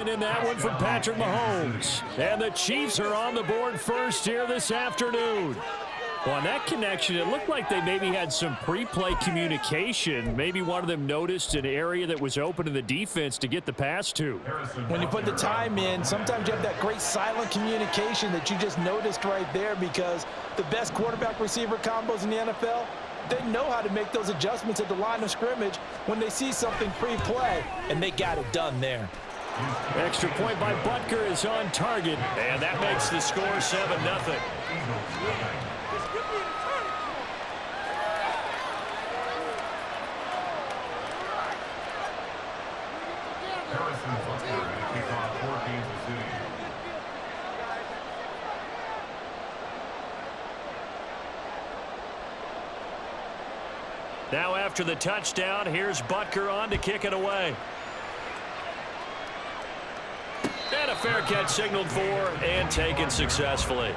In that one from Patrick Mahomes. And the Chiefs are on the board first here this afternoon. Well, on that connection, it looked like they maybe had some pre-play communication. Maybe one of them noticed an area that was open in the defense to get the pass to. When you put the time in, sometimes you have that great silent communication that you just noticed right there, because the best quarterback-receiver combos in the NFL, they know how to make those adjustments at the line of scrimmage when they see something pre-play, and they got it done there. Extra point by Butker is on target, and that makes the score 7-0. Now after the touchdown, here's Butker on to kick it away. And a fair catch signaled for and taken successfully. The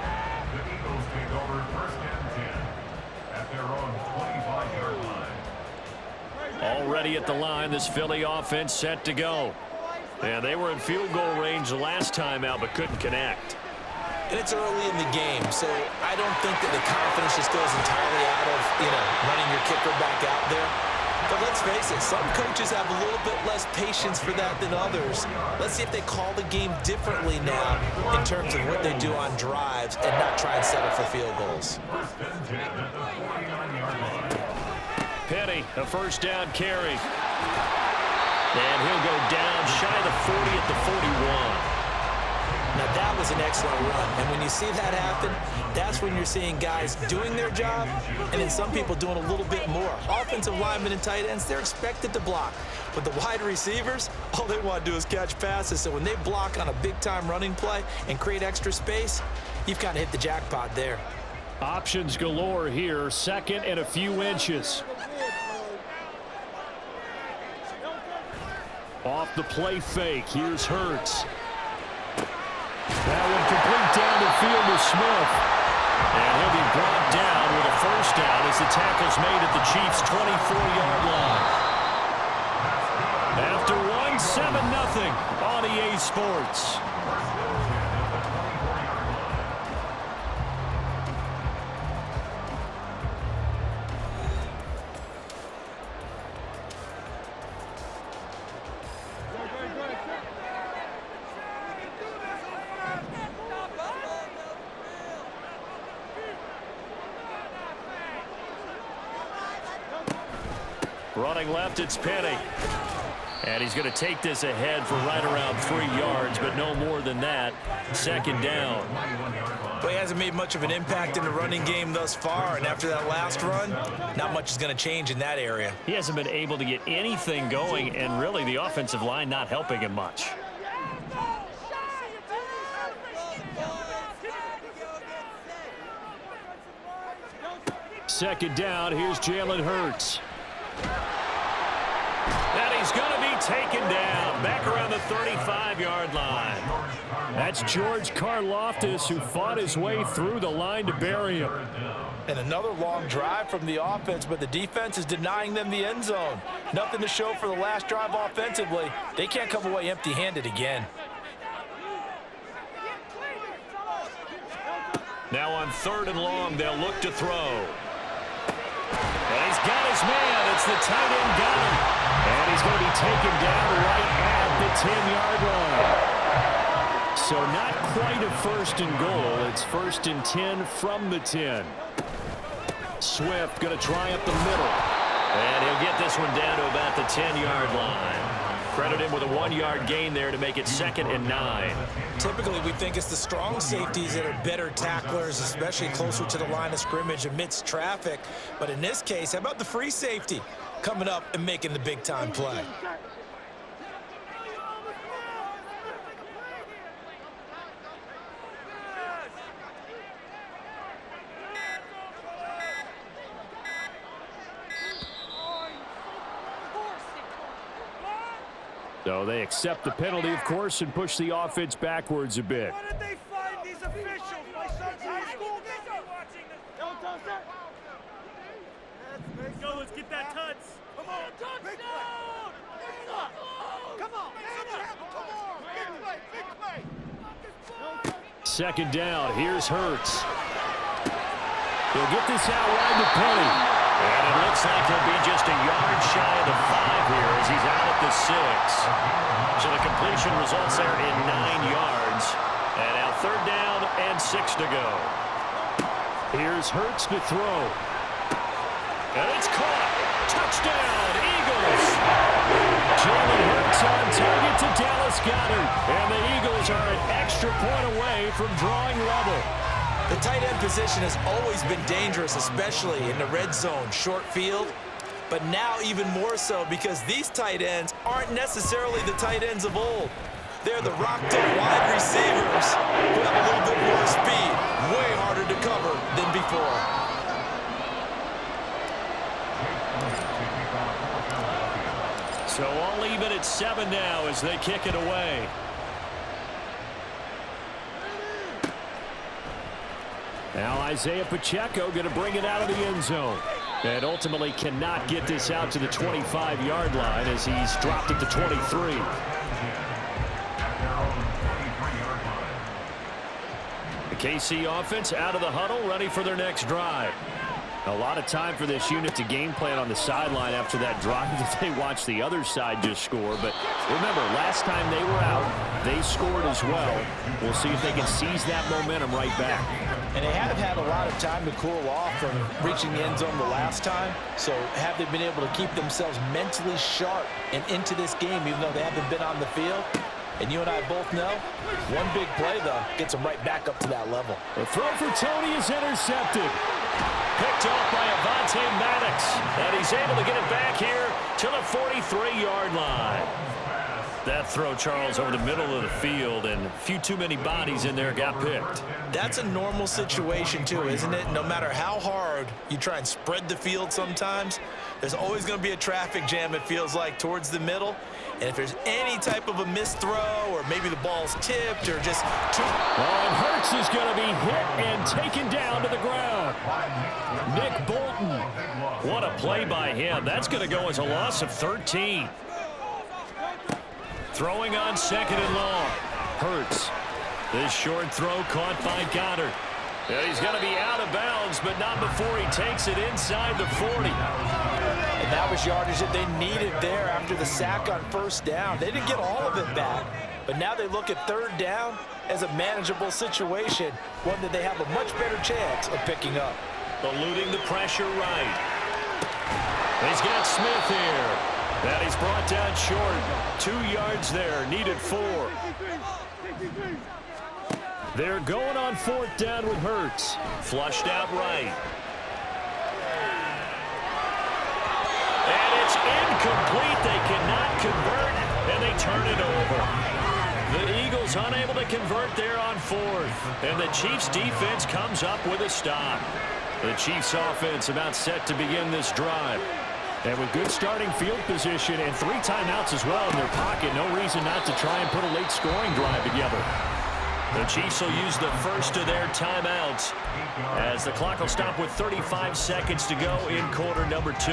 Eagles take over 1st and 10 at their own 25-yard line. Already at the line, this Philly offense set to go. And they were in field goal range last time out, but couldn't connect. And it's early in the game, so I don't think that the confidence just goes entirely out of, running your kicker back out there. But let's face it, some coaches have a little bit less patience for that than others. Let's see if they call the game differently now in terms of what they do on drives and not try and settle for field goals. Penny, a first down carry. And he'll go down shy of the 40 at the 41. Now that was an excellent run, and when you see that happen, that's when you're seeing guys doing their job and then some people doing a little bit more. Offensive linemen and tight ends, they're expected to block, but the wide receivers, all they want to do is catch passes. So when they block on a big-time running play and create extra space, you've kind of hit the jackpot there. Options galore here, second and a few inches. Off the play fake, here's Hurts. That one complete down the field to Smith. And he'll be brought down with a first down as the tackle's made at the Chiefs' 24-yard line. After one, 7-0 on EA Sports. Running left, it's Penny. And he's going to take this ahead for right around 3 yards, but no more than that. Second down. Well, he hasn't made much of an impact in the running game thus far, and after that last run, not much is going to change in that area. He hasn't been able to get anything going, and really the offensive line not helping him much. Second down, here's Jalen Hurts. And he's going to be taken down back around the 35-yard line. That's George Karlaftis, who fought his way through the line to bury him. And another long drive from the offense, but the defense is denying them the end zone. Nothing to show for the last drive offensively. They can't come away empty-handed again. Now on 3rd and long, they'll look to throw. And he's got his man. It's the tight end got him. And he's going to be taken down right at the 10-yard line. So not quite a 1st and goal. It's 1st and 10 from the 10. Swift going to try up the middle. And he'll get this one down to about the 10-yard line. Credit him with a 1-yard gain there to make it 2nd and 9. Typically, we think it's the strong safeties that are better tacklers, especially closer to the line of scrimmage amidst traffic. But in this case, how about the free safety coming up and making the big-time play? So they accept the penalty, of course, and push the offense backwards a bit. What did they find these officials? My son's high school watching this. Let's go, let's get that touch. Come on, touchdown! Come on, come on. second down. Here's Hurts. He'll get this out wide to Penny. And it looks like he'll be just a yard shy of the 5 here as he's out at the 6. So the completion results there in 9 yards. And now third down and 6 to go. Here's Hurts to throw. And it's caught. Touchdown, Eagles. Jalen Hurts on target to Dallas Goedert. And the Eagles are an extra point away from drawing level. The tight end position has always been dangerous, especially in the red zone, short field. But now even more so because these tight ends aren't necessarily the tight ends of old. They're the rocked-up wide receivers who have a little bit more speed, way harder to cover than before. So all even at 7 now as they kick it away. Now Isaiah Pacheco going to bring it out of the end zone. And ultimately cannot get this out to the 25-yard line as he's dropped at the 23. The KC offense out of the huddle, ready for their next drive. A lot of time for this unit to game plan on the sideline after that drive that they watched the other side just score. But remember, last time they were out, they scored as well. We'll see if they can seize that momentum right back. And they have had a lot of time to cool off from reaching the end zone the last time. So have they been able to keep themselves mentally sharp and into this game, even though they haven't been on the field? And you and I both know, one big play, though, gets them right back up to that level. The throw for Tony is intercepted. Picked off by Avonte Maddox. And he's able to get it back here to the 43-yard line. That throw, Charles, over the middle of the field, and a few too many bodies in there got picked. That's a normal situation, too, isn't it? No matter how hard you try and spread the field sometimes, there's always going to be a traffic jam, it feels like, towards the middle. And if there's any type of a missed throw or maybe the ball's tipped or just too... Oh, and Hurts is going to be hit and taken down to the ground. Nick Bolton. What a play by him. That's going to go as a loss of 13. Throwing on second and long. Hurts. This short throw caught by Goddard. And he's going to be out of bounds, but not before he takes it inside the 40. And that was yardage that they needed there after the sack on first down. They didn't get all of it back, but now they look at third down as a manageable situation, one that they have a much better chance of picking up. Eluding the pressure right. He's got Smith here. That he's brought down short. 2 yards there, needed 4. They're going on fourth down with Hurts. Flushed out right. And it's incomplete. They cannot convert, and they turn it over. The Eagles unable to convert there on fourth. And the Chiefs defense comes up with a stop. The Chiefs offense about set to begin this drive. And with good starting field position and 3 timeouts as well in their pocket, no reason not to try and put a late scoring drive together. The Chiefs will use the first of their timeouts as the clock will stop with 35 seconds to go in quarter number 2.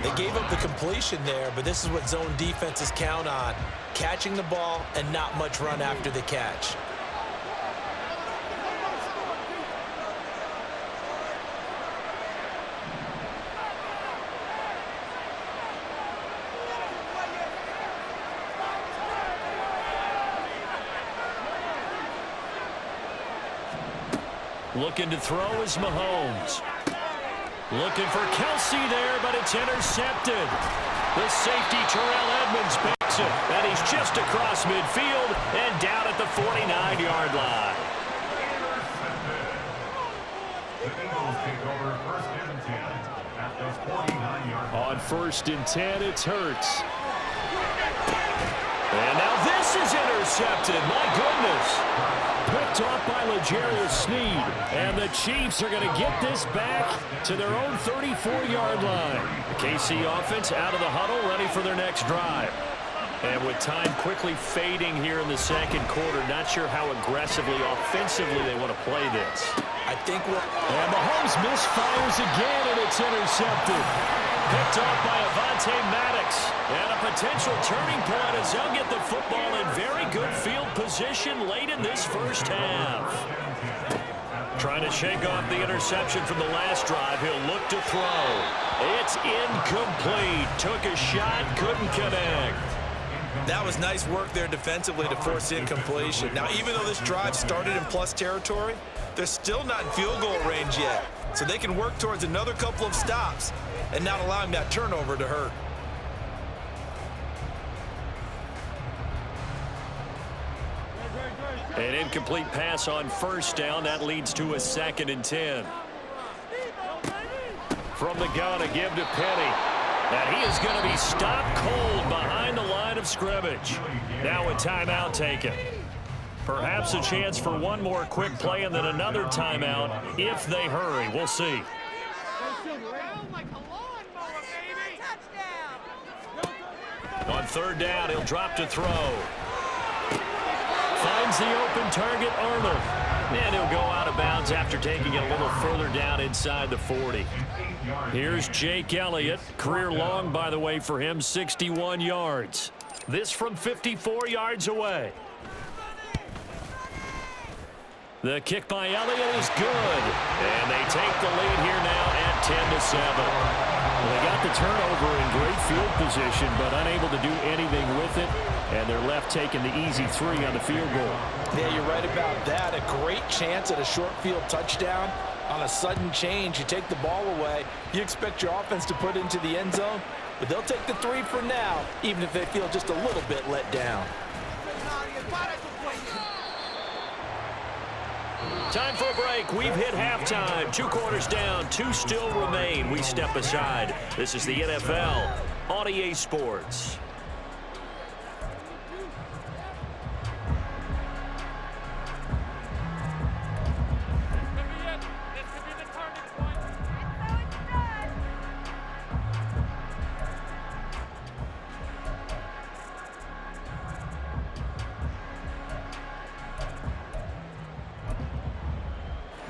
They gave up the completion there, but this is what zone defenses count on. Catching the ball and not much run after the catch. Looking to throw is Mahomes. Looking for Kelsey there, but it's intercepted. The safety, Terrell Edmonds, picks it. And he's just across midfield and down at the 49-yard line. The Eagles take over first and 10 at the 49-yard line. On first and 10, it's Hurts. And now this is intercepted. My goodness. Picked off by L'Jarius Sneed. And the Chiefs are going to get this back to their own 34-yard line. The KC offense out of the huddle, ready for their next drive. And with time quickly fading here in the second quarter, not sure how aggressively, offensively they want to play this. I think we'll... And Mahomes misfires again, and it's intercepted. Picked off by Avonte Maddox. And a potential turning point as they'll get the football in very good field position. position late in this first half. Trying to shake off the interception from the last drive. He'll look to throw. It's incomplete. Took a shot, couldn't connect. That was nice work there defensively to force incompletion. Now, even though this drive started in plus territory, they're still not in field goal range yet. So they can work towards another couple of stops and not allowing that turnover to hurt. An incomplete pass on first down. That leads to a 2nd and 10. From the gun, a give to Penny. And he is going to be stopped cold behind the line of scrimmage. Now a timeout taken. Perhaps a chance for one more quick play and then another timeout if they hurry. We'll see. On 3rd down, he'll drop to throw. Finds the open target, Arnold. And he'll go out of bounds after taking it a little further down inside the 40. Here's Jake Elliott. Career long, by the way, for him, 61 yards. This from 54 yards away. The kick by Elliott is good. And they take the lead here now at 10-7. Well, they got the turnover in great field position, but unable to do anything with it. And they're left taking the easy 3 on the field goal. Yeah, you're right about that. A great chance at a short field touchdown. On a sudden change, you take the ball away. You expect your offense to put into the end zone, but they'll take the 3 for now, even if they feel just a little bit let down. Time for a break. We've hit halftime. 2 quarters down. 2 still remain. We step aside. This is the NFL on EA Sports.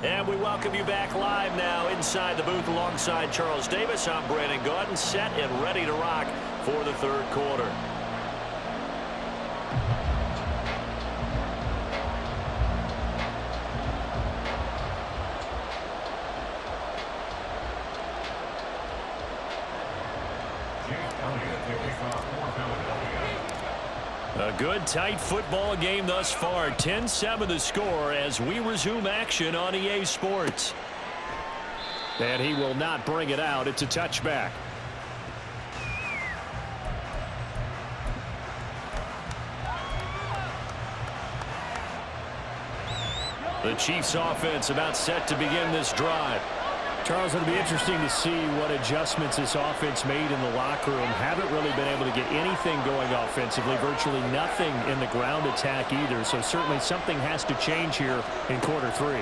And we welcome you back live now inside the booth alongside Charles Davis. I'm Brandon Gaudin, set and ready to rock for the 3rd quarter. A good, tight football game thus far. 10-7 the score as we resume action on EA Sports. And he will not bring it out. It's a touchback. The Chiefs offense about set to begin this drive. Charles, it'll be interesting to see what adjustments this offense made in the locker room. Haven't really been able to get anything going offensively, virtually nothing in the ground attack either. So certainly something has to change here in quarter 3.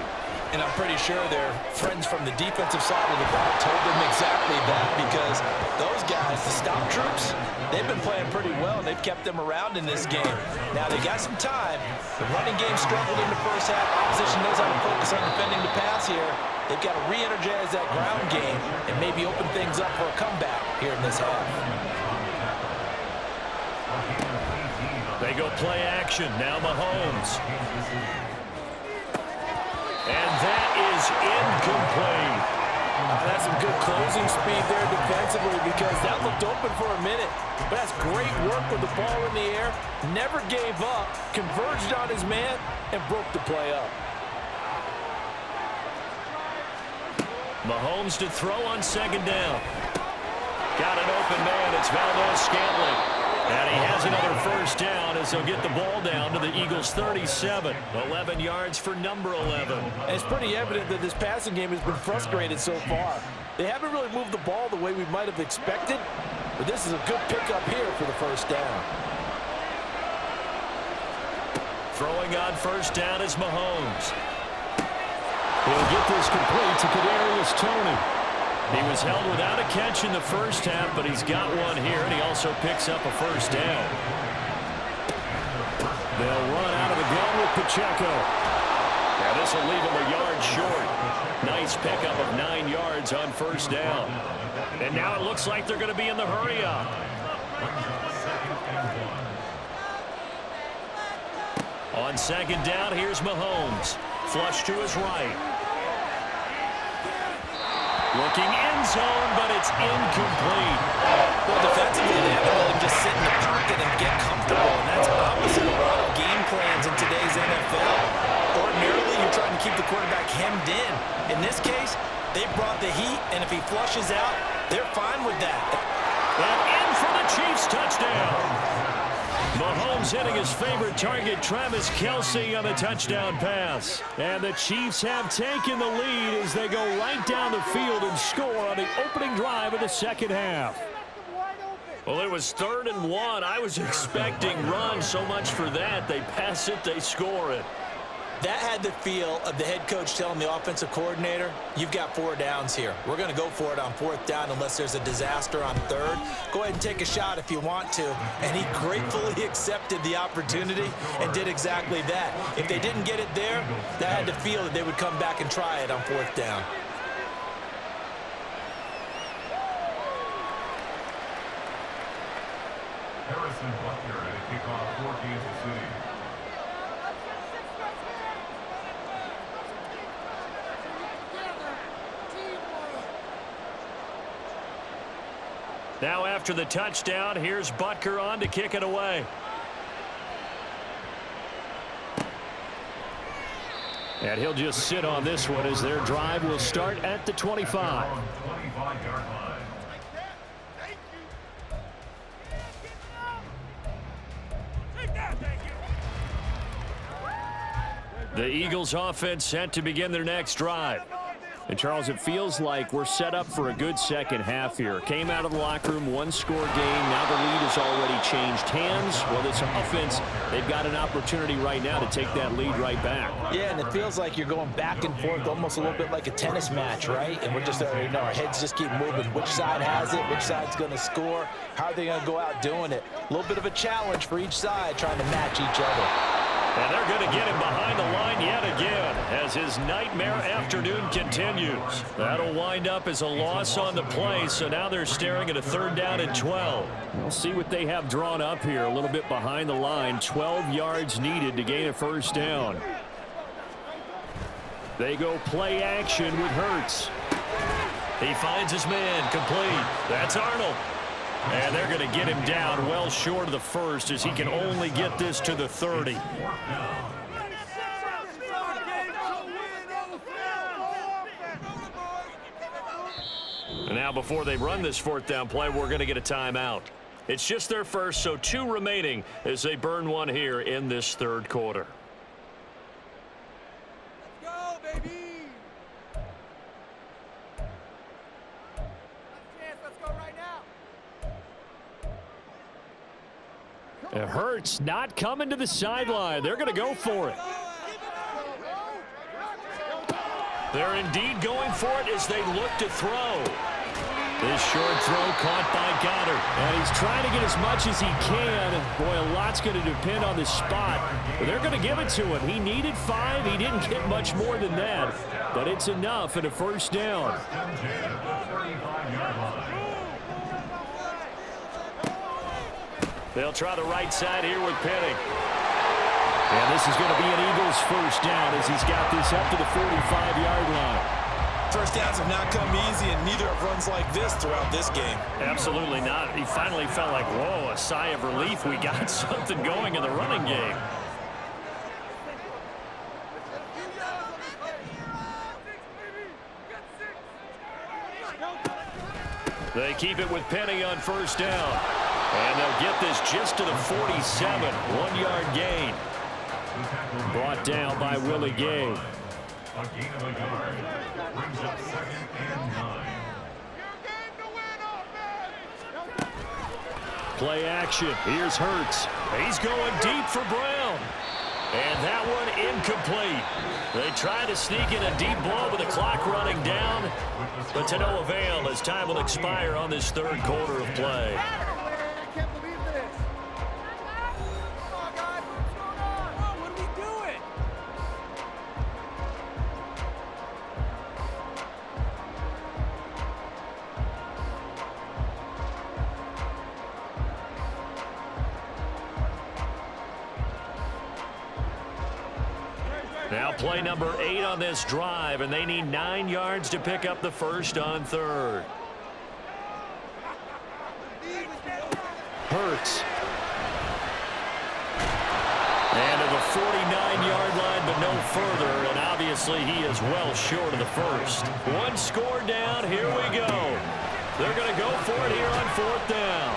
And I'm pretty sure their friends from the defensive side of the ball told them exactly that, because those guys, the stop troops, they've been playing pretty well. They've kept them around in this game. Now they got some time. The running game struggled in the first half. Opposition knows how to focus on defending the pass here. They've got to re-energize that ground game and maybe open things up for a comeback here in this half. They go play action. Now Mahomes. And that is incomplete. That's some good closing speed there defensively, because that looked open for a minute. But that's great work with the ball in the air. Never gave up, converged on his man, and broke the play up. Mahomes to throw on 2nd down. Got an open man. It's Valdez-Scantling. And he has another first down as they'll get the ball down to the Eagles' 37. 11 yards for number 11. And it's pretty evident that this passing game has been frustrated so far. They haven't really moved the ball the way we might have expected, but this is a good pickup here for the first down. Throwing on first down is Mahomes. He'll get this complete to Kadarius Toney. He was held without a catch in the first half, but he's got one here, and he also picks up a first down. They'll run out of the gun with Pacheco. Now this will leave him a yard short. Nice pickup of 9 yards on first down. And now it looks like they're going to be in the hurry-up. On second down, here's Mahomes. Flush to his right. Looking end zone, but it's incomplete. Well, defensively, they have to let him just sit in the pocket and get comfortable, and that's opposite a lot of game plans in today's NFL. Ordinarily, you're trying to keep the quarterback hemmed in. In this case, they brought the heat, and if he flushes out, they're fine with that. And in for the Chiefs touchdown. Mahomes hitting his favorite target, Travis Kelce, on the touchdown pass. And the Chiefs have taken the lead as they go right down the field and score on the opening drive of the second half. Well, it was 3rd and 1. I was expecting run, so much for that. They pass it, they score it. That had the feel of the head coach telling the offensive coordinator, you've got 4 downs here. We're going to go for it on 4th down unless there's a disaster on 3rd. Go ahead and take a shot if you want to. And he gratefully accepted the opportunity and did exactly that. If they didn't get it there, that had the feel that they would come back and try it on 4th down. Harrison Butker at a kickoff for Kansas City. Now after the touchdown, here's Butker on to kick it away. And he'll just sit on this one as their drive will start at the 25. 25-yard line. The Eagles offense set to begin their next drive. And, Charles, it feels like we're set up for a good second half here. Came out of the locker room, 1-score game. Now the lead has already changed hands. Well, this offense, they've got an opportunity right now to take that lead right back. Yeah, and it feels like you're going back and forth almost a little bit like a tennis match, right? And we're just already know our heads just keep moving. Which side has it? Which side's going to score? How are they going to go out doing it? A little bit of a challenge for each side trying to match each other. And they're going to get him behind the line yet again as his nightmare afternoon continues. That'll wind up as a loss on the play, so now they're staring at a 3rd down and 12. We'll see what they have drawn up here. A little bit behind the line, 12 yards needed to gain a 1st down. They go play action with Hurts. He finds his man, complete. That's Arnold. And they're going to get him down well short of the 1st as he can only get this to the 30. And now before they run this 4th down play, we're going to get a timeout. It's just their first, so 2 remaining as they burn one here in this 3rd quarter. Let's go, baby! Let's go right now! Hurts not coming to the sideline. They're going to go for it. They're indeed going for it as they look to throw. This short throw caught by Goddard. And he's trying to get as much as he can. Boy, a lot's going to depend on the spot. But they're going to give it to him. He needed 5. He didn't get much more than that. But it's enough and a 1st down. They'll try the right side here with Penning. And this is going to be an Eagles 1st down as he's got this up to the 45-yard line. 1st downs have not come easy, and neither have runs like this throughout this game. Absolutely not. He finally felt like, whoa, a sigh of relief. We got something going in the running game. They keep it with Penny on 1st down. And they'll get this just to the 47. 1-yard gain. Brought down by Willie Gay. A gain of a yard. Brings up 2nd and 9. Play action. Here's Hurts. He's going deep for Brown. And that one incomplete. They try to sneak in a deep ball with the clock running down, but to no avail as time will expire on this 3rd quarter of play. Now play number 8 on this drive, and they need 9 yards to pick up the first on third. Hurts. And to the 49-yard line, but no further, and obviously he is well short of the first. One score down, here we go. They're going to go for it here on fourth down.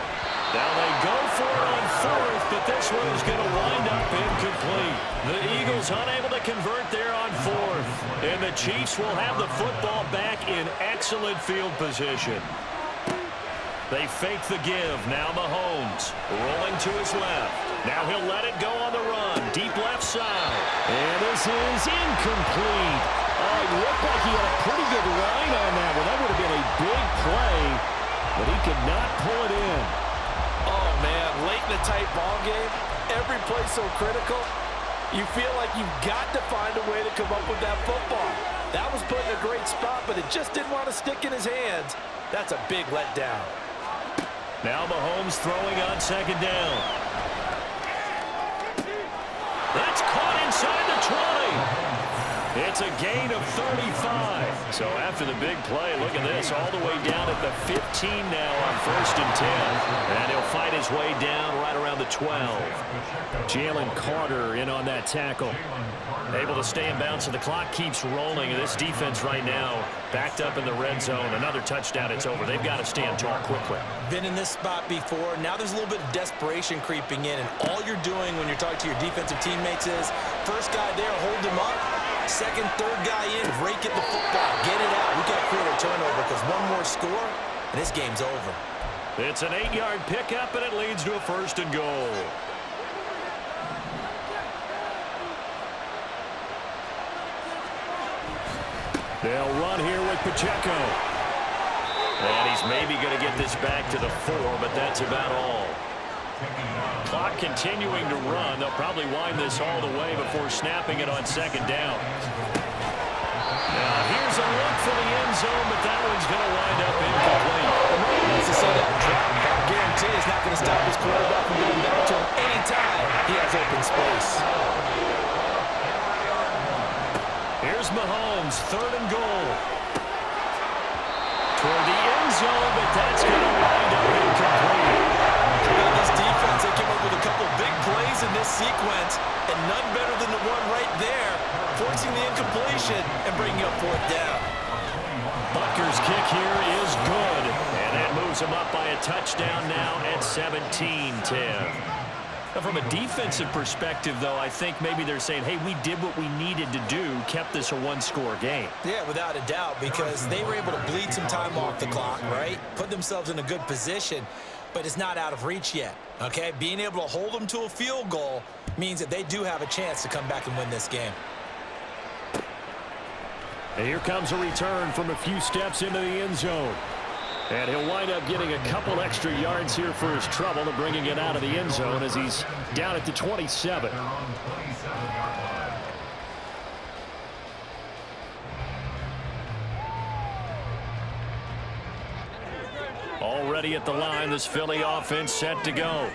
Now they go for it on fourth, but this one is going to wind up incomplete. The Eagles unable to convert there on fourth, and the Chiefs will have the football back in excellent field position. They fake the give. Now Mahomes rolling to his left. Now he'll let it go on the run. Deep left side. And this is incomplete. Oh, it looked like he had a pretty good line on that one. That would have been a big play, but he could not pull it in. Oh, man, late in a tight ball game, every play so critical. You feel like you've got to find a way to come up with that football. That was put in a great spot, but it just didn't want to stick in his hands. That's a big letdown. Now Mahomes throwing on second down. That's caught inside the 20. It's a gain of 35. So after the big play, look at this, all the way down at the 15 now on first and 10. And he'll fight his way down right around the 12. Jalen Carter in on that tackle. Able to stay in bounds, so the clock keeps rolling. And this defense right now backed up in the red zone. Another touchdown, it's over. They've got to stand tall quickly. Been in this spot before. Now there's a little bit of desperation creeping in. And all you're doing when you're talking to your defensive teammates is, first guy there, hold him up. Second, third guy in, rake at the football. Get it out. We got to create a turnover because one more score, and this game's over. It's an 8-yard pickup, and it leads to a first and goal. They'll run here with Pacheco. And he's maybe going to get this back to the 4, but that's about all. Clock continuing to run. They'll probably wind this all the way before snapping it on second down. Now here's a look for the end zone, but that one's going to wind up incomplete. Nice to see that drop. I guarantee it's not going to stop his quarterback from going back to him anytime he has open space. Here's Mahomes, third and goal. Toward the end zone, but that's going to wind up incomplete. This defense, they came up with a couple big plays in this sequence, and none better than the one right there, forcing the incompletion and bringing up fourth down. Butker's kick here is good, and that moves him up by a touchdown now at 17-10. From a defensive perspective, though, I think maybe they're saying, hey, we did what we needed to do, kept this a one-score game. Yeah, without a doubt, because they were able to bleed some time off the clock, right? Put themselves in a good position, but it's not out of reach yet, okay? Being able to hold them to a field goal means that they do have a chance to come back and win this game. And here comes a return from a few steps into the end zone. And he'll wind up getting a couple extra yards here for his trouble and bringing it out of the end zone as he's down at the 27. Already at the line, this Philly offense set to go.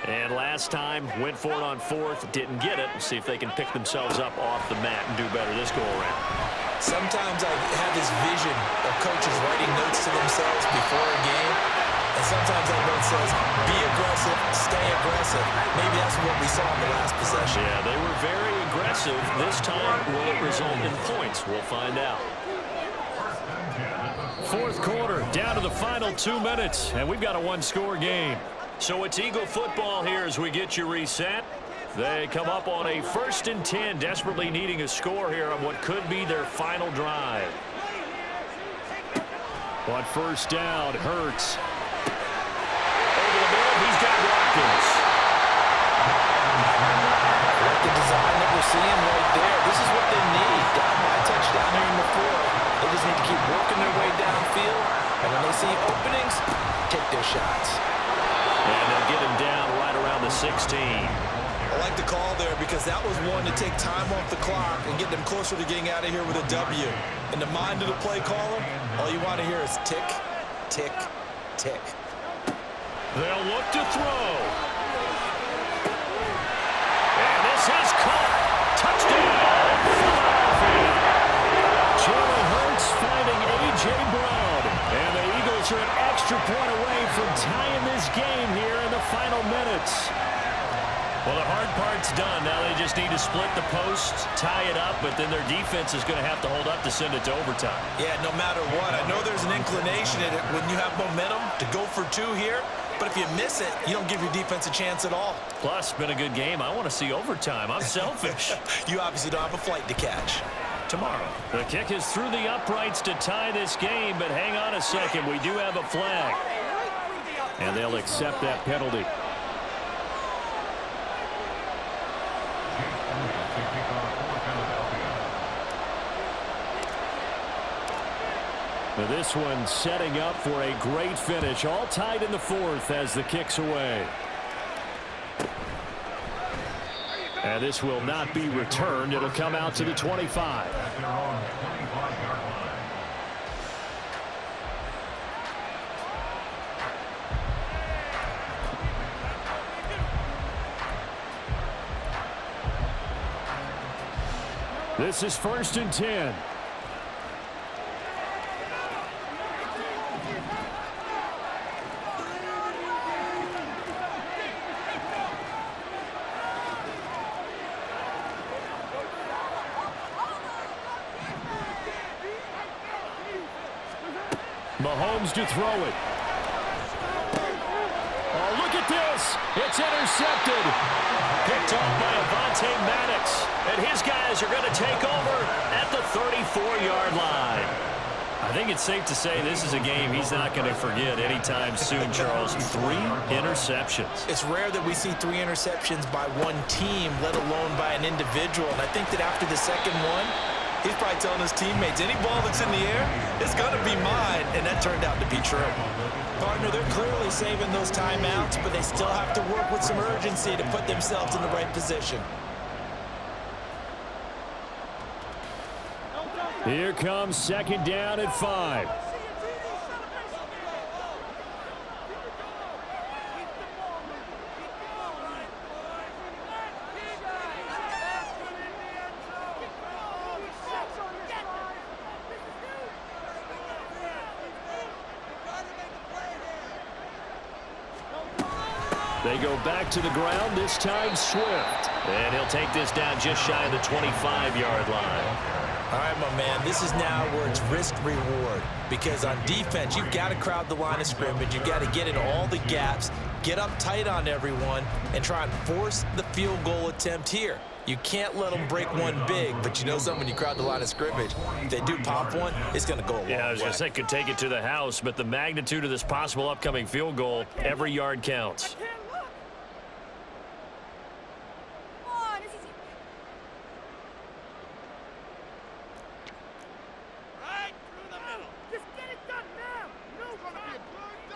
And last time, went for it on fourth, didn't get it. See if they can pick themselves up off the mat and do better this go-around. Sometimes I have this vision of coaches writing notes to themselves before a game, and sometimes that note says, be aggressive, stay aggressive. Maybe that's what we saw in the last possession. Yeah, they were very aggressive. This time, will it result in points? We'll find out. Fourth quarter, down to the final 2 minutes, and we've got a one-score game. So it's Eagle football here as we get you reset. They come up on a 1st and 10, desperately needing a score here on what could be their final drive. On first down, Hurts. Over the middle, he's got Watkins. Like the design that we're seeing right there, this is what they need. Down by a touchdown here in the fourth. They just need to keep working their way downfield, and when they see openings, take their shots. And they'll get him down right around the 16. I like the call there because that was one to take time off the clock and get them closer to getting out of here with a W. In the mind of the play caller, all you want to hear is tick, tick, tick. They'll look to throw. And this is caught. Touchdown, Well, the hard part's done. Now they just need to split the posts, tie it up, but then their defense is going to have to hold up to send it to overtime. Yeah, no matter what. I know there's an inclination in it when you have momentum to go for two here, but if you miss it, you don't give your defense a chance at all. Plus, been a good game. I want to see overtime. I'm selfish. You obviously don't have a flight to catch. Tomorrow. The kick is through the uprights to tie this game, but hang on a second. We do have a flag. And they'll accept that penalty. Now this one setting up for a great finish. All tied in the fourth as the kick's away. And this will not be returned. It'll come out to the 25. This is 1st and 10. Mahomes to throw it. Oh, look at this. It's intercepted. Picked off by Avonte Maddox. And his guys are going to take over at the 34-yard line. I think it's safe to say this is a game he's not going to forget anytime soon, Charles. 3 interceptions. It's rare that we see 3 interceptions by one team, let alone by an individual. And I think that after the second one, he's probably telling his teammates, any ball that's in the air, it's going to be mine. And that turned out to be true. Partner, they're clearly saving those timeouts, but they still have to work with some urgency to put themselves in the right position. Here comes 2nd down at 5. They go back to the ground, this time Swift. And he'll take this down just shy of the 25-yard line. All right, my man, this is now where it's risk-reward. Because on defense, you've got to crowd the line of scrimmage. You've got to get in all the gaps, get up tight on everyone, and try and force the field goal attempt here. You can't let them break one big, but you know something, when you crowd the line of scrimmage, if they do pop one, it's going to go a long way. Yeah, I was going to say, could take it to the house, but the magnitude of this possible upcoming field goal, every yard counts.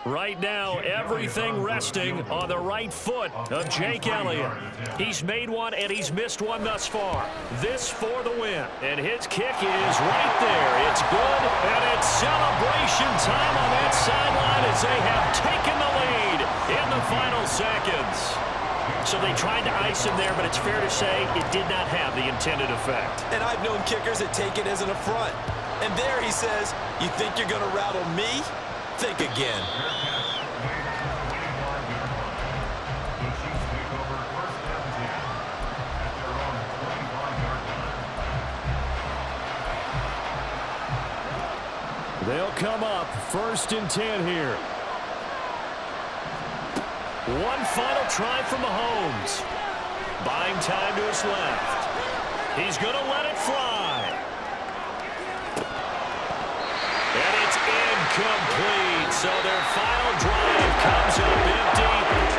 Right now, everything resting on the right foot of Jake Elliott. He's made one and he's missed one thus far. This for the win. And his kick is right there. It's good, and it's celebration time on that sideline as they have taken the lead in the final seconds. So they tried to ice him there, but it's fair to say it did not have the intended effect. And I've known kickers that take it as an affront. And there he says, you think you're going to rattle me? Think again. They'll come up 1st and 10 here. One final try from Mahomes. Buying time to his left. He's going to let it fly. And it's incomplete. So their final drive comes up empty.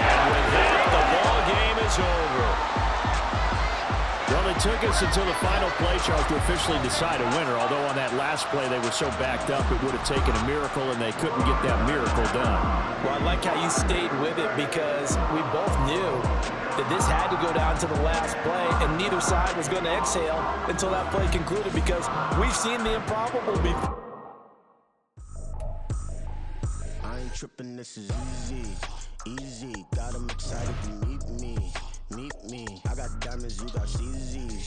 And with that, the ball game is over. Well, it took us until the final play, Charles, to officially decide a winner. Although on that last play they were so backed up, it would have taken a miracle, and they couldn't get that miracle done. Well, I like how you stayed with it, because we both knew that this had to go down to the last play, and neither side was going to exhale until that play concluded, because we've seen the improbable before. I ain't tripping, this is easy, easy. Got 'em excited to meet me. I got diamonds, you got CZs.